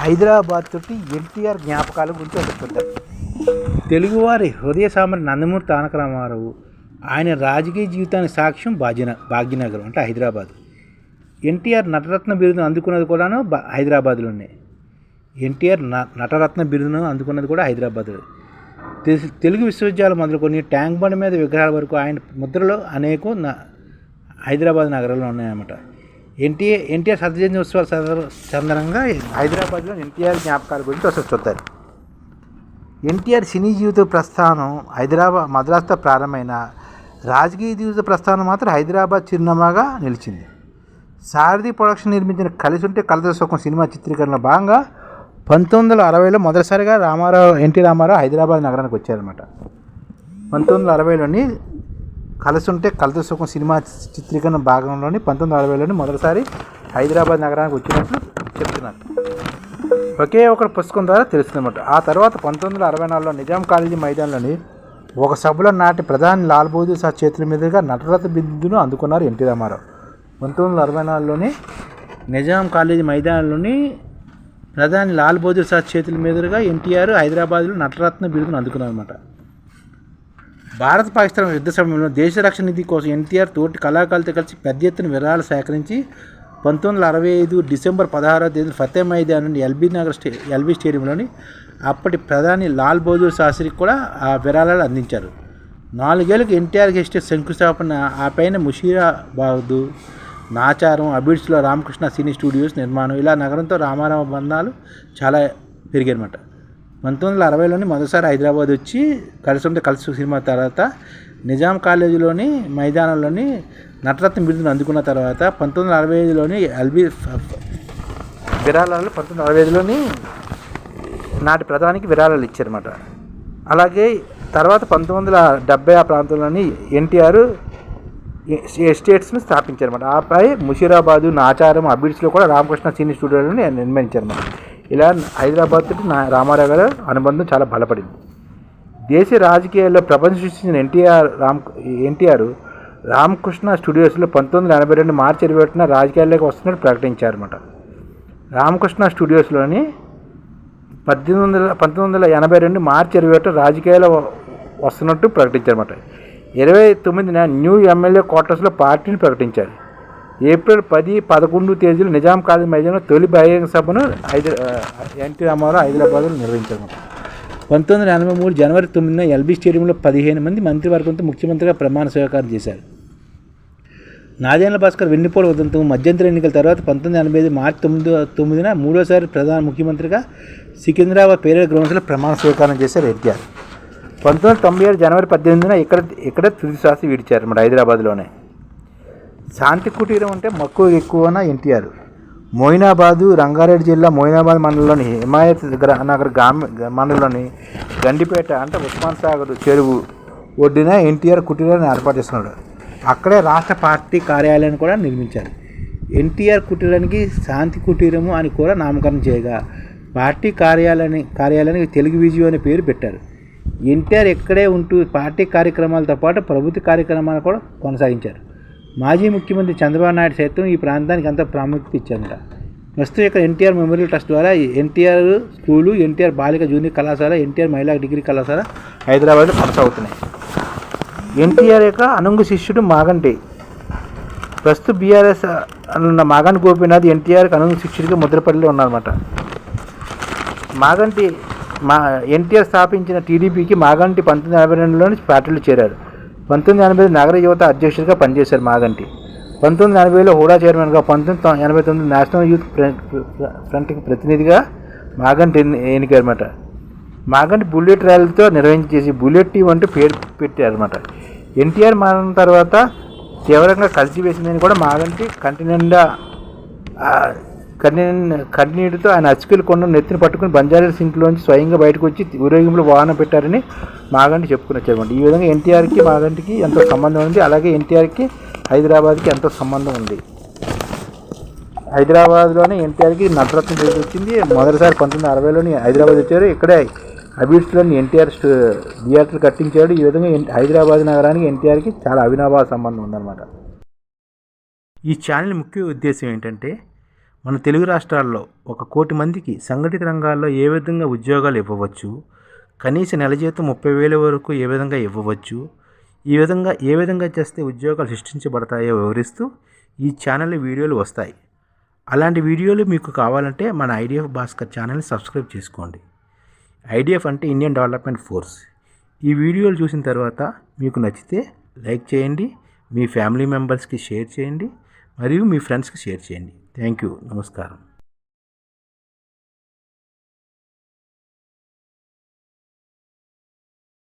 హైదరాబాద్ తోటి ఎన్టీఆర్ జ్ఞాపకాల గురించి చెప్తుంటారు. తెలుగువారి హృదయ సామర్థ్యం నందమూరి తారక రామారావు ఆయన రాజకీయ జీవితానికి సాక్ష్యం భాగ్యనగరం అంటే హైదరాబాద్. ఎన్టీఆర్ నటరత్న బిరుదును అందుకున్నది కూడాను హైదరాబాద్లోనే. ఎన్టీఆర్ నటరత్న బిరుదును అందుకున్నది కూడా హైదరాబాద్లో. తెలుగు విశ్వవిద్యాలయం మొదలుకొని ట్యాంక్ బండ్ మీద విగ్రహాల వరకు ఆయన ముద్రలో అనేకం హైదరాబాద్ నగరంలో ఉన్నాయన్నమాట. ఎన్టీఆర్ శతజయంతి ఉత్సవాల సందర్భంగా హైదరాబాద్లో ఎన్టీఆర్ జ్ఞాపకాల గురించి చూస్తారు. ఎన్టీఆర్ సినీ జీవిత ప్రస్థానం మద్రాసుతో ప్రారంభమైన రాజకీయ జీవిత ప్రస్థానం మాత్రం హైదరాబాద్ చిరునామాగా నిలిచింది. సారథి ప్రొడక్షన్ నిర్మించిన కలిసి ఉంటే కలత సుఖం సినిమా చిత్రీకరణలో భాగంగా 1960లో మొదటిసారిగా ఎన్టీ రామారావు హైదరాబాద్ నగరానికి వచ్చారన్నమాట. 1960లోని కలిసి ఉంటే కలత సుఖం సినిమా చిత్రీకరణ భాగంలోని 1960లోని మొదటిసారి హైదరాబాద్ నగరానికి వచ్చినట్లు చెప్తున్నారు. ఒకే ఒక పుస్తకం ద్వారా తెలుస్తుందన్నమాట. ఆ తర్వాత 1964లో నిజాం కాలేజీ మైదానంలోని ఒక సభలో నాటి ప్రధాని లాల్ బహదూర్ శాస్త్రి చేతుల మీదుగా నటరత్న బిరుదును అందుకున్నారు ఎన్టీ రామారావు. 1964లోని నిజాం కాలేజీ మైదానంలోని ప్రధాని లాల్ బహదూర్ శాస్త్రి చేతుల మీదుగా ఎన్టీఆర్ హైదరాబాద్లో నటరత్న బిరుదును అందుకున్నారన్నమాట. భారత పాకిస్తాన్ యుద్ధ సమయంలో దేశ రక్షణ నిధి కోసం ఎన్టీఆర్ తోటి కళాకారులతో కలిసి పెద్ద ఎత్తున విరాళాలు సేకరించి 1965 డిసెంబర్ 16వ తేదీన ఫతే మైదాన్ ఎల్బీ స్టేడియంలోని అప్పటి ప్రధాని లాల్ బహదూర్ శాస్త్రికి కూడా ఆ విరాళాలు అందించారు. 4 ఏళ్ళకి ఎన్టీఆర్ ఎస్టేట్ శంకుస్థాపన, ఆ పైన ముషీరాబాద్, నాచారం, అబిడ్స్లో రామకృష్ణ సినీ స్టూడియోస్ నిర్మాణం, ఇలా నగరంతో రామారావు బంధాలు చాలా పెరిగాయన్నమాట. 1960లోని మొదటిసారి హైదరాబాద్ వచ్చి కలిసి సినిమా తర్వాత నిజాం కాలేజీలోని మైదానంలోని నటరత్న బిరుదును అందుకున్న తర్వాత 1965లోని విరాళాలు 1965లోని నాటి ప్రధానికి విరాళాలు ఇచ్చారన్నమాట. అలాగే తర్వాత 1970 ఆ ప్రాంతంలోని ఎన్టీఆర్ ఎస్టేట్స్ని స్థాపించారన్నమాట. ఆపై ముషీరాబాదు, నాచారం, అబిడ్స్లో కూడా రామకృష్ణ సినీ స్టూడియోలను నిర్మించారన్నమాట. ఇలా హైదరాబాద్ తోటి రామారావు గారి అనుబంధం చాలా బలపడింది. దేశ రాజకీయాల్లో ప్రపంచం సృష్టించిన ఎన్టీఆర్ రామకృష్ణ స్టూడియోస్లో 1982 మార్చి 21న రాజకీయాల్లోకి వస్తున్నట్టు ప్రకటించారన్నమాట. రామకృష్ణ స్టూడియోస్లోని 1982 మార్చి 21 రాజకీయాల్లో వస్తున్నట్టు ప్రకటించారన్నమాట. 29న న్యూ ఎమ్మెల్యే క్వార్టర్స్లో పార్టీని ప్రకటించారు. ఏప్రిల్ 10, 11 తేదీలు నిజాం కాలేజీ మైదానంలో తొలి బహిరంగ సభను ఎన్టీ రామారావు హైదరాబాద్లో నిర్వహించారు. 1983 జనవరి 9న ఎల్బీ స్టేడియంలో 15 మంది మంత్రివర్గంతో ముఖ్యమంత్రిగా ప్రమాణ స్వీకారం చేశారు. నాదెండ్ల భాస్కర్ వెన్నుపోటు ఉదంతం, మధ్యంతర ఎన్నికల తర్వాత 1985 మార్చి 9న మూడోసారి ప్రధాన ముఖ్యమంత్రిగా సికింద్రాబాద్ పేరేడ్ గ్రౌండ్స్లో ప్రమాణ స్వీకారం చేశారు ఎన్టీఆర్. 1997 జనవరి 18న ఇక్కడ తుది శ్వాస విడిచారు మన హైదరాబాద్లోనే. శాంతి కుటీరం అంటే మక్కువ ఎక్కువన ఎన్టీఆర్. మోయినాబాదు, రంగారెడ్డి జిల్లా మోయినాబాద్ మండలంలోని హిమాయత్ నగర్ మండలంలోని గండిపేట అంటే ఉస్మాన్ సాగర్ చెరువు ఒడ్డున ఎన్టీఆర్ కుటీరాన్ని ఏర్పాటు చేస్తున్నాడు. అక్కడే రాష్ట్ర పార్టీ కార్యాలయాన్ని కూడా నిర్మించారు. ఎన్టీఆర్ కుటీరానికి శాంతి కుటీరము అని కూడా నామకరణం చేయగా పార్టీ కార్యాలయానికి తెలుగు విజయం అనే పేరు పెట్టారు. ఎన్టీఆర్ ఇక్కడే ఉంటూ పార్టీ కార్యక్రమాలతో పాటు ప్రభుత్వ కార్యక్రమాలు కూడా కొనసాగించారు. మాజీ ముఖ్యమంత్రి చంద్రబాబు నాయుడు సైతం ఈ ప్రాంతానికి ఎంతో ప్రాముఖ్యత ఇచ్చారట. ప్రస్తుతం ఇక్కడ ఎన్టీఆర్ మెమోరియల్ ట్రస్ట్ ద్వారా ఎన్టీఆర్ స్కూలు, ఎన్టీఆర్ బాలిక జూనియర్ కళాశాల, ఎన్టీఆర్ మహిళా డిగ్రీ కళాశాల హైదరాబాద్లో కొనసాగుతున్నాయి. ఎన్టీఆర్ యొక్క అనుంగు శిష్యుడు మాగంటి. ప్రస్తుతం బీఆర్ఎస్ ఉన్న మాగంటి గోపీనాథ్ ఎన్టీఆర్కి అనుంగు శిష్యుడిగా ముద్రపల్లిలో ఉన్నారన్నమాట. ఎన్టీఆర్ స్థాపించిన టీడీపీకి మాగంటి 1982లోని పార్టీలో చేరారు. 1980 నగర యువత అధ్యక్షుడిగా పనిచేశారు మాగంటి. 1980లో హుడా చైర్మన్గా, 1989 నేషనల్ యూత్ ఫ్రంట్కి ప్రతినిధిగా మాగంటి ఎన్నికారన్నమాట. మాగంటి బుల్లెట్ ర్యాలీతో నిర్వహించేసి బుల్లెట్ టీం అంటూ పేరు పెట్టారన్నమాట. ఎన్టీఆర్ మరణం తర్వాత తీవ్రంగా కలిసివేసిందని కూడా మాగంటి కన్నీటితో ఆయన అచ్చుకెళ్ళి కొండ నెత్తిని పట్టుకుని బంజారాహిల్స్ ఇంట్లోంచి స్వయంగా బయటకు వచ్చి ఊరేగింపులో వాహనం పెట్టారని మాగంటి చెప్పుకుని వచ్చారన్నమాట. ఈ విధంగా ఎన్టీఆర్కి మాగంటికి ఎంతో సంబంధం ఉంది. అలాగే ఎన్టీఆర్కి హైదరాబాద్కి ఎంతో సంబంధం ఉంది. హైదరాబాద్లోనే ఎన్టీఆర్కి నటరత్న బిరుదు వచ్చింది. మొదటిసారి 1960లోని హైదరాబాద్ వచ్చారు. ఇక్కడే అబిడ్స్లోని ఎన్టీఆర్ థియేటర్ కట్టించాడు. ఈ విధంగా హైదరాబాద్ నగరానికి ఎన్టీఆర్కి చాలా అవినాభావ సంబంధం ఉందన్నమాట. ఈ ఛానల్ ముఖ్య ఉద్దేశం ఏంటంటే మన తెలుగు రాష్ట్రాల్లో 1 కోటి మందికి సంఘటిత రంగాల్లో ఏ విధంగా ఉద్యోగాలు ఇవ్వవచ్చు, కనీస నెల జీతం 30,000 వరకు ఏ విధంగా ఇవ్వవచ్చు, ఏ విధంగా చేస్తే ఉద్యోగాలు సృష్టించబడతాయో వివరిస్తూ ఈ ఛానల్లో వీడియోలు వస్తాయి. అలాంటి వీడియోలు మీకు కావాలంటే మన ఐడిఎఫ్ భాస్కర్ ఛానల్ని సబ్స్క్రైబ్ చేసుకోండి. ఐడిఎఫ్ అంటే ఇండియన్ డెవలప్మెంట్ ఫోర్స్. ఈ వీడియోలు చూసిన తర్వాత మీకు నచ్చితే లైక్ చేయండి, మీ ఫ్యామిలీ మెంబర్స్కి షేర్ చేయండి మరియు మీ ఫ్రెండ్స్కి షేర్ చేయండి. Thank you. నమస్కారం.